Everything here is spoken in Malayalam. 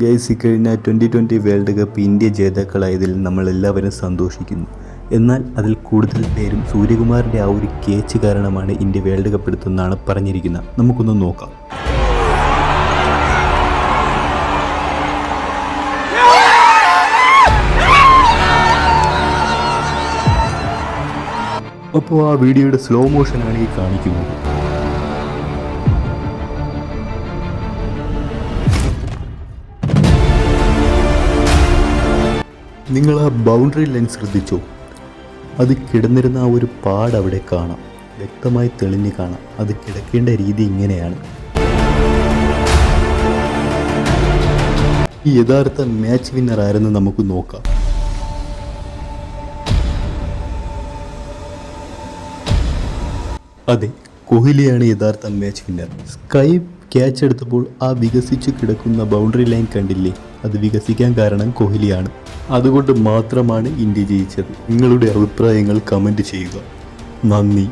ഗൈസ്, ഇക്കഴിഞ്ഞ 2020 വേൾഡ് കപ്പ് ഇന്ത്യ ജേതാക്കളായതിൽ നമ്മളെല്ലാവരും സന്തോഷിക്കുന്നു. എന്നാൽ അതിൽ കൂടുതൽ പേരും സൂര്യകുമാറിൻ്റെ ആ ഒരു കേച്ച് കാരണമാണ് ഇന്ത്യ വേൾഡ് കപ്പ് എടുത്തെന്നാണ് പറഞ്ഞിരിക്കുന്നത്. നമുക്കൊന്ന് നോക്കാം. അപ്പോൾ ആ വീഡിയോയുടെ സ്ലോ മോഷനാണ് ഈ കാണിക്കുന്നത്. നിങ്ങൾ ആ ബൗണ്ടറി ലൈൻ ശ്രദ്ധിച്ചോ? അത് കിടന്നിരുന്ന ആ ഒരു പാട് അവിടെ കാണാം, വ്യക്തമായി തെളിഞ്ഞ് കാണാം. അത് കിടക്കേണ്ട രീതി ഇങ്ങനെയാണ്. ഈ യഥാർത്ഥ മാച്ച് വിന്നർ ആരെന്ന് നമുക്ക് നോക്കാം. അതെ, കോഹ്ലിയാണ് യഥാർത്ഥ മാച്ച് വിന്നർ. സ്കൈ ക്യാച്ച് എടുത്തപ്പോൾ ആ വികസിച്ചു കിടക്കുന്ന ബൗണ്ടറി ലൈൻ കണ്ടില്ലേ? അത് വികസിക്കാൻ കാരണം കോഹ്ലിയാണ്. അതുകൊണ്ട് മാത്രമാണ് ഇന്ത്യ ജയിച്ചത്. നിങ്ങളുടെ അഭിപ്രായങ്ങൾ കമൻറ്റ് ചെയ്യുക. നന്ദി.